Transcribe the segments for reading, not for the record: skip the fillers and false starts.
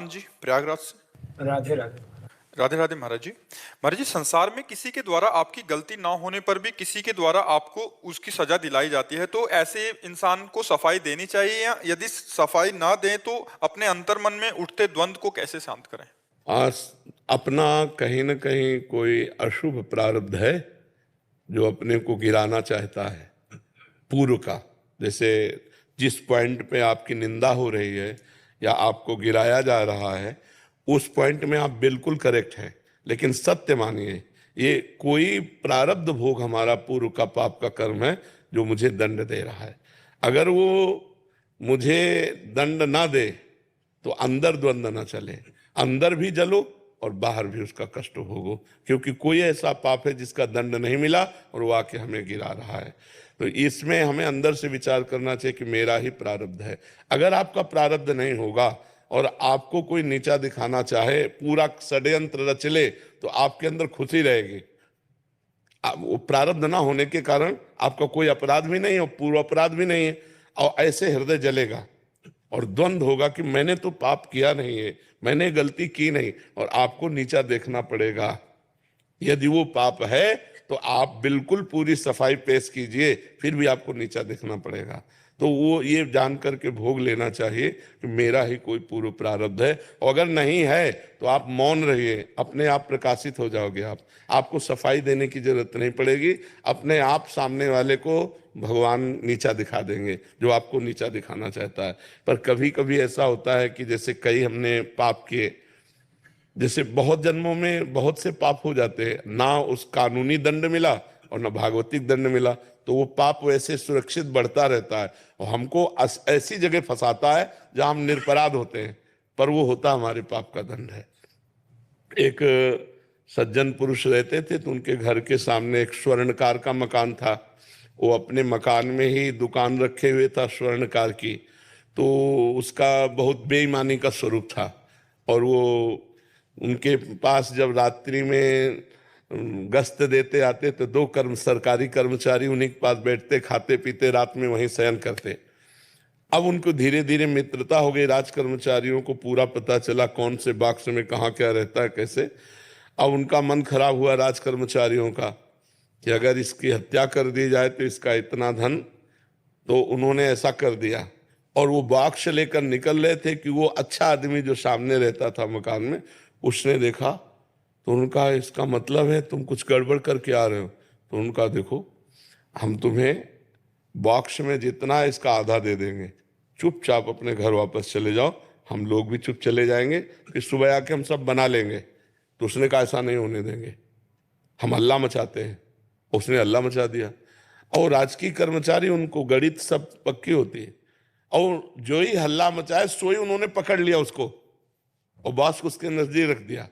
जी प्रयागराज से। राधे राधे। राधे राधे महाराज जी। महाराज जी, संसार में किसी के द्वारा आपकी गलती ना होने पर भी किसी के द्वारा आपको उसकी सजा दिलाई जाती है, तो ऐसे इंसान को सफाई देनी चाहिए, या यदि सफाई ना दें तो अपने अंतर मन में उठते द्वंद को कैसे शांत करें? आज अपना कहीं न कहीं कोई अशुभ प्रारब्ध है जो अपने को गिराना चाहता है पूर्व का। जैसे जिस पॉइंट पे आपकी निंदा हो रही है या आपको गिराया जा रहा है, उस पॉइंट में आप बिल्कुल करेक्ट हैं, लेकिन सत्य मानिए ये कोई प्रारब्ध भोग हमारा पूर्व का पाप का कर्म है जो मुझे दंड दे रहा है। अगर वो मुझे दंड ना दे तो अंदर द्वंद्व ना चले, अंदर भी जलो और बाहर भी उसका कष्ट भोगो, क्योंकि कोई ऐसा पाप है जिसका दंड नहीं मिला और वो आके हमें गिरा रहा है। तो इसमें हमें अंदर से विचार करना चाहिए कि मेरा ही प्रारब्ध है। अगर आपका प्रारब्ध नहीं होगा और आपको कोई नीचा दिखाना चाहे, पूरा षड्यंत्र रच ले, तो आपके अंदर खुशी रहेगी। वो प्रारब्ध ना होने के कारण आपका कोई अपराध भी नहीं और पूर्व अपराध भी नहीं है, और ऐसे हृदय जलेगा और द्वंद होगा कि मैंने तो पाप किया नहीं है, मैंने गलती की नहीं, और आपको नीचा देखना पड़ेगा। यदि वो पाप है तो आप बिल्कुल पूरी सफाई पेश कीजिए, फिर भी आपको नीचा देखना पड़ेगा। तो वो ये जान करके भोग लेना चाहिए कि मेरा ही कोई पूर्व प्रारब्ध है, और अगर नहीं है तो आप मौन रहिए, अपने आप प्रकाशित हो जाओगे। आपको सफाई देने की जरूरत नहीं पड़ेगी, अपने आप सामने वाले को भगवान नीचा दिखा देंगे जो आपको नीचा दिखाना चाहता है। पर कभी कभी ऐसा होता है कि जैसे कई हमने पाप किए, जैसे बहुत जन्मों में बहुत से पाप हो जाते हैं, ना उस कानूनी दंड मिला और ना भागवतिक दंड मिला, तो वो पाप वैसे सुरक्षित बढ़ता रहता है और हमको ऐसी जगह फंसाता है जहां हम निरपराध होते हैं, पर वो होता हमारे पाप का दंड है। एक सज्जन पुरुष रहते थे, तो उनके घर के सामने एक स्वर्णकार का मकान था। वो अपने मकान में ही दुकान रखे हुए था स्वर्णकार की, तो उसका बहुत बेईमानी का स्वरूप था। और वो उनके पास जब रात्रि में गश्त देते आते तो दो सरकारी कर्मचारी उन्हीं के पास बैठते, खाते पीते, रात में वहीं शयन करते। अब उनको धीरे धीरे मित्रता हो गई, राज कर्मचारियों को पूरा पता चला कौन से बॉक्स में कहाँ क्या रहता है कैसे। अब उनका मन खराब हुआ राज कर्मचारियों का कि अगर इसकी हत्या कर दी जाए तो इसका इतना धन, तो उन्होंने ऐसा कर दिया। और वो बॉक्स लेकर निकल रहे थे कि वो अच्छा आदमी जो सामने रहता था मकान में, उसने देखा तो उनका इसका मतलब है तुम कुछ गड़बड़ करके आ रहे हो। तो उनका देखो, हम तुम्हें बॉक्स में जितना है इसका आधा दे देंगे, चुपचाप अपने घर वापस चले जाओ, हम लोग भी चुप चले जाएंगे, फिर सुबह आके हम सब बना लेंगे। तो उसने कहा ऐसा नहीं होने देंगे, हम हल्ला मचाते हैं। उसने हल्ला मचा दिया, और राजकीय कर्मचारी उनको गणित सब पक्की होती है, और जो ही हल्ला मचाए सो ही उन्होंने पकड़ लिया उसको और बॉस को उसके नजदीक रख दिया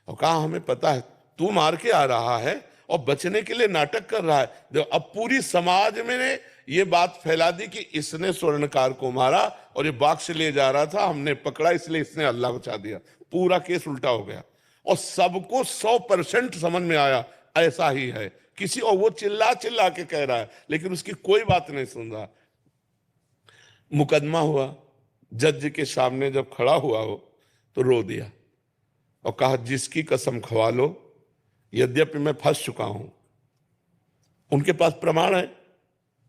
और कहा हमें पता है तू मार के आ रहा है और बचने के लिए नाटक कर रहा है। अब पूरी समाज में ये बात फैला दी कि इसने स्वर्णकार को मारा और ये बॉक्स ले जा रहा था, हमने पकड़ा इसलिए इसने हल्ला मचा दिया। पूरा केस उल्टा हो गया और सबको 100% समझ में आया ऐसा ही है किसी, और वो चिल्ला चिल्ला के कह रहा है लेकिन उसकी कोई बात नहीं सुन रहा। मुकदमा हुआ, जज के सामने जब खड़ा हुआ हो तो रो दिया और कहा जिसकी कसम खवा लो, यद्यपि मैं फंस चुका हूं, उनके पास प्रमाण है,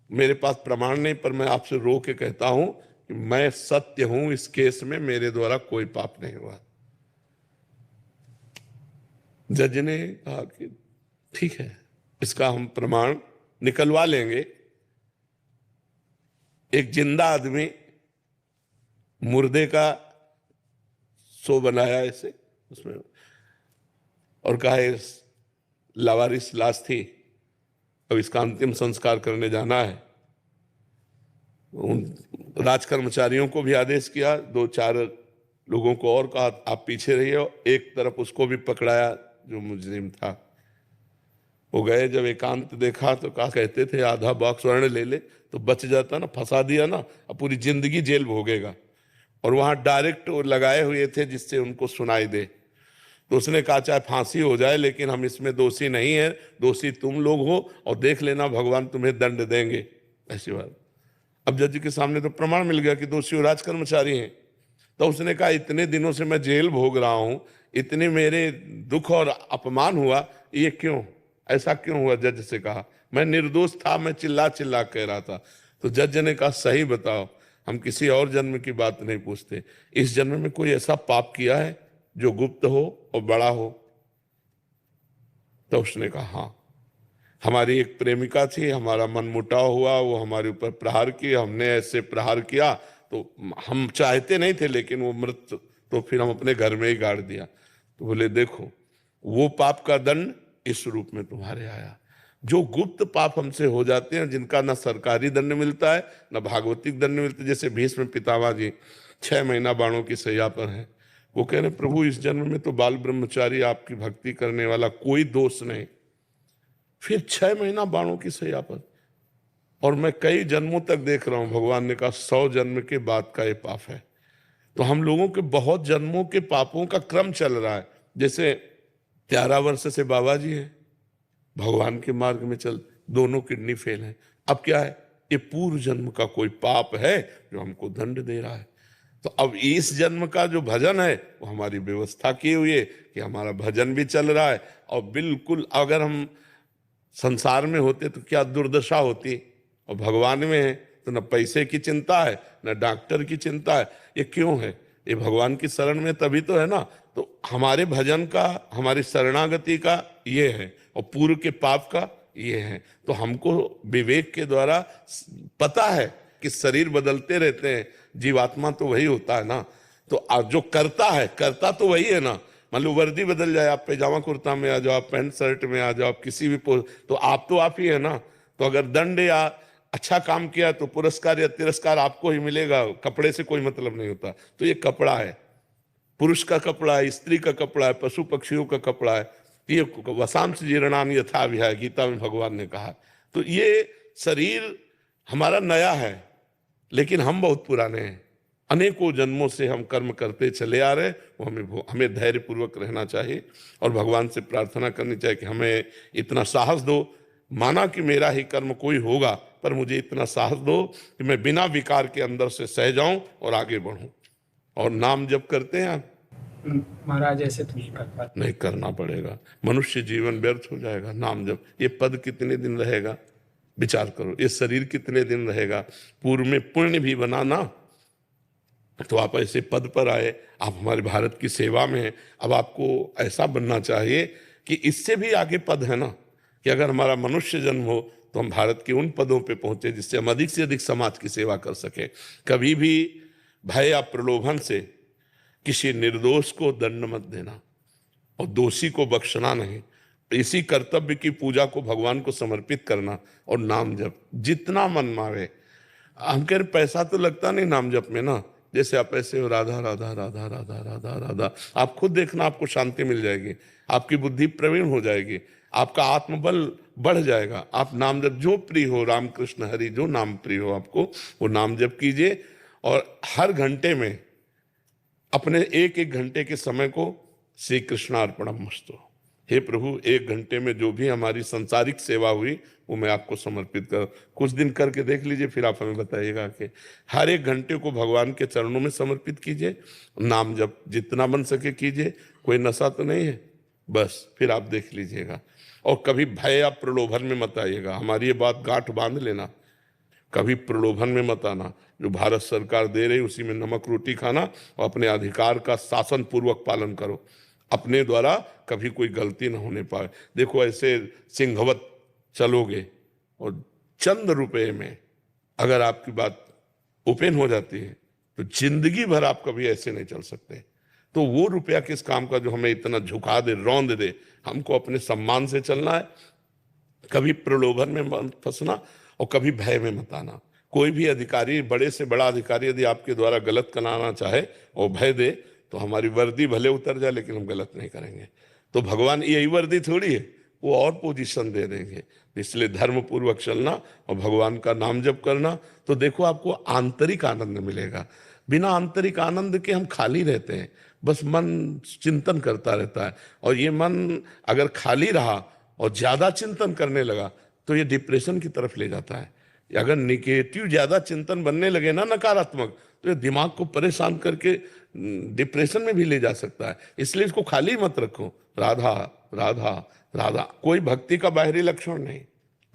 मेरे पास प्रमाण नहीं, पर मैं आपसे रो के कहता हूं कि मैं सत्य हूं, इस केस में मेरे द्वारा कोई पाप नहीं हुआ। जज ने कहा कि ठीक है, इसका हम प्रमाण निकलवा लेंगे। एक जिंदा आदमी मुर्दे का शो बनाया ऐसे उसमें और कहा लावारिस लाश थी, अब इसका अंतिम संस्कार करने जाना है। उन राज कर्मचारियों को भी आदेश किया, 2-4 लोगों को और कहा आप पीछे रहिए, एक तरफ उसको भी पकड़ाया जो मुजरिम था। वो गए, जब एकांत देखा तो कहा कहते थे आधा बॉक्स स्वर्ण ले ले तो बच जाता ना, फंसा दिया ना, अब पूरी जिंदगी जेल भोगेगा। और वहां डायरेक्ट लगाए हुए थे जिससे उनको सुनाई दे। तो उसने कहा चाहे फांसी हो जाए लेकिन हम इसमें दोषी नहीं है, दोषी तुम लोग हो और देख लेना भगवान तुम्हें दंड देंगे, ऐसी बात। अब जज के सामने तो प्रमाण मिल गया कि दोषी राज कर्मचारी हैं, तो उसने कहा इतने दिनों से मैं जेल भोग रहा हूं, इतने मेरे दुख और अपमान हुआ, ये क्यों, ऐसा क्यों हुआ? जज से कहा मैं निर्दोष था, मैं चिल्ला चिल्ला कह रहा था। तो जज ने कहा सही बताओ, हम किसी और जन्म की बात नहीं पूछते, इस जन्म में कोई ऐसा पाप किया है जो गुप्त हो और बड़ा हो? तो उसने कहा हाँ, हमारी एक प्रेमिका थी, हमारा मनमुटाव हुआ, वो हमारे ऊपर प्रहार किया, हमने ऐसे प्रहार किया तो हम चाहते नहीं थे, लेकिन वो मृत, तो फिर हम अपने घर में ही गाड़ दिया। तो बोले देखो, वो पाप का दंड इस रूप में तुम्हारे आया। जो गुप्त पाप हमसे हो जाते हैं, जिनका ना सरकारी दंड मिलता है ना भागवतिक दंड मिलता है, जैसे भीष्म पितामह जी 6 महीना बाणों की सैया पर हैं, वो कह रहे प्रभु इस जन्म में तो बाल ब्रह्मचारी आपकी भक्ति करने वाला, कोई दोष नहीं, फिर 6 महीना बाणों की सैया पर, और मैं कई जन्मों तक देख रहा हूं। भगवान ने कहा 100 जन्म के बाद का ये पाप है। तो हम लोगों के बहुत जन्मों के पापों का क्रम चल रहा है। जैसे 11 वर्ष से बाबा जी हैं, भगवान के मार्ग में चल, दोनों किडनी फेल हैं। अब क्या है, ये पूर्व जन्म का कोई पाप है जो हमको दंड दे रहा है। तो अब इस जन्म का जो भजन है वो हमारी व्यवस्था की हुई है कि हमारा भजन भी चल रहा है, और बिल्कुल अगर हम संसार में होते तो क्या दुर्दशा होती, और भगवान में है तो न पैसे की चिंता है न डॉक्टर की चिंता है। ये क्यों है? ये भगवान की शरण में तभी तो है ना। तो हमारे भजन का, हमारी शरणागति का ये है, और पूर्व के पाप का ये है। तो हमको विवेक के द्वारा पता है कि शरीर बदलते रहते हैं, जीवात्मा तो वही होता है ना। तो जो करता है, करता तो वही है ना। मान लो वर्दी बदल जाए, आप पैजामा कुर्ता में आ जाओ, आप पैंट शर्ट में आ जाओ, आप किसी भी तो आप ही है ना। तो अगर दंड या अच्छा काम किया तो पुरस्कार या तिरस्कार आपको ही मिलेगा, कपड़े से कोई मतलब नहीं होता। तो ये कपड़ा है, पुरुष का कपड़ा है, स्त्री का कपड़ा है, पशु पक्षियों का कपड़ा है। ये वसांश जीर्णानि यथा विहाय, गीता में भगवान ने कहा। तो ये शरीर हमारा नया है, लेकिन हम बहुत पुराने हैं। अनेकों जन्मों से हम कर्म करते चले आ रहे, वो हमें धैर्य पूर्वक रहना चाहिए और भगवान से प्रार्थना करनी चाहिए कि हमें इतना साहस दो। माना कि मेरा ही कर्म कोई होगा, पर मुझे इतना साहस दो कि मैं बिना विकार के अंदर से सह जाऊं और आगे बढ़ूं। और नाम जप करते हैं आप? महाराज ऐसे तो नहीं कर पाते। नहीं करना पड़ेगा, मनुष्य जीवन व्यर्थ हो जाएगा। नाम जप, ये पद कितने दिन रहेगा विचार करो, ये शरीर कितने दिन रहेगा। पूर्व में पुण्य भी बनाना, तो आप ऐसे पद पर आए, आप हमारे भारत की सेवा में हैं। अब आपको ऐसा बनना चाहिए कि इससे भी आगे पद है ना, कि अगर हमारा मनुष्य जन्म हो तो हम भारत के उन पदों पे पहुंचे जिससे हम अधिक से अधिक समाज की सेवा कर सके। कभी भी भय या प्रलोभन से किसी निर्दोष को दंड मत देना और दोषी को बख्शना नहीं। इसी कर्तव्य की पूजा को भगवान को समर्पित करना और नाम जप जितना मन मारे। हम कह रहे पैसा तो लगता नहीं नाम जप में ना, जैसे आप ऐसे हो राधा राधा राधा राधा राधा राधा, आप खुद देखना, आपको शांति मिल जाएगी, आपकी बुद्धि प्रवीण हो जाएगी, आपका आत्मबल बढ़ जाएगा। आप नाम जप जो प्रिय हो, राम कृष्ण हरि जो नाम प्रिय हो आपको, वो नाम जप कीजिए। और हर घंटे में अपने एक एक घंटे के समय को श्री कृष्णार्पणमस्तु, हे प्रभु 1 घंटे में जो भी हमारी संसारिक सेवा हुई वो मैं आपको समर्पित कर। कुछ दिन करके देख लीजिए, फिर आप हमें बताइएगा कि हर 1 घंटे को भगवान के चरणों में समर्पित कीजिए। नाम जप जितना बन सके कीजिए, कोई नशा तो नहीं है, बस फिर आप देख लीजिएगा। और कभी भय या प्रलोभन में मत आइएगा, हमारी ये बात गांठ बांध लेना, कभी प्रलोभन में मत आना। जो भारत सरकार दे रही उसी में नमक रोटी खाना और अपने अधिकार का शासन पूर्वक पालन करो, अपने द्वारा कभी कोई गलती न होने पाए। देखो ऐसे सिंहवत चलोगे और चंद रुपए में अगर आपकी बात ओपन हो जाती है तो जिंदगी भर आप कभी ऐसे नहीं चल सकते। तो वो रुपया किस काम का जो हमें इतना झुका दे, रौंद दे। हमको अपने सम्मान से चलना है, कभी प्रलोभन में मत फंसना और कभी भय में मत आना। कोई भी अधिकारी, बड़े से बड़ा अधिकारी यदि आपके द्वारा गलत कराना चाहे और भय दे तो हमारी वर्दी भले उतर जाए लेकिन हम गलत नहीं करेंगे। तो भगवान यही वर्दी थोड़ी है, वो और पोजीशन दे देंगे। इसलिए धर्म पूर्वक चलना और भगवान का नाम जप करना, तो देखो आपको आंतरिक आनंद मिलेगा। बिना आंतरिक आनंद के हम खाली रहते हैं, बस मन चिंतन करता रहता है। और ये मन अगर खाली रहा और ज्यादा चिंतन करने लगा तो ये डिप्रेशन की तरफ ले जाता है। अगर निगेटिव ज्यादा चिंतन बनने लगे ना, नकारात्मक, तो ये दिमाग को परेशान करके डिप्रेशन में भी ले जा सकता है। इसलिए इसको खाली मत रखो, राधा राधा राधा। कोई भक्ति का बाहरी लक्षण नहीं,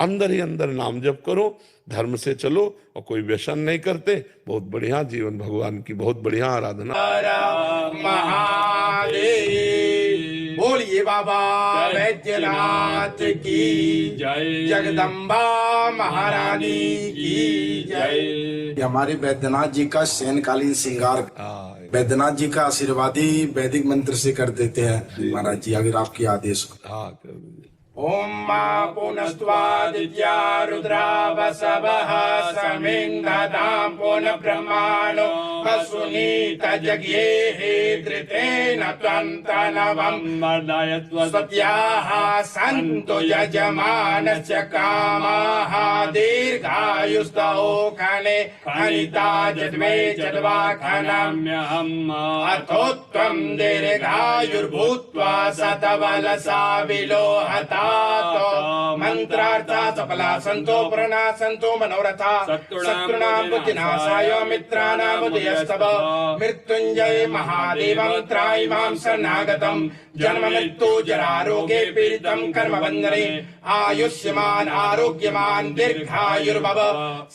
अंदर ही अंदर नाम जप करो, धर्म से चलो और कोई व्यसन नहीं करते। बहुत बढ़िया जीवन, भगवान की बहुत बढ़िया आराधना। महादेव बोलिए बाबा वैद्यनाथ की जय, जगदम्बा महारानी की जय। ये हमारे वैद्यनाथ जी का शयनकालीन श्रृंगार, वैद्यनाथ जी का आशीर्वाद ही वैदिक मंत्र से कर देते हैं महाराज जी, अगर आपके आदेश हो। हाँ, कर दीजिए। ओम मा पुनस्त्वादित्या रुद्रा वसवः समिन्धतां पुनः ब्रह्माणो असुनीत जज्ञेहि धृतेन त्वन्तनवं सत्याः सन्तु यजमानस्य कामाः दीर्घायुस्तौ खने खनिता जन्मे जन्वा खनाम्यहम् अथो त्वं दीर्घायुर्भूत्वा शतबलसा विलोहता मंत्रार्था सफला संतो प्रणा संतो मनोरथा शत्रुणां बुद्धिनाशाय मित्राणां उदयस्तव मृत्युंजय महादेवं त्रायिमां शरणागतं जन्म मृत्यु जरा रोगे पीडितं कर्म बन्धने आयुष्यमान आरोग्यमान दीर्घायुर्भव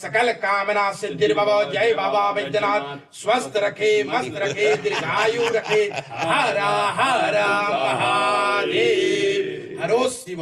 सकल कामना सिद्धिर्भव। जय बाबा वैद्यनाथ, स्वस्थ रखे, मस्त रखे, दीर्घायु रखे। हर हर महादेव, हरो शिव।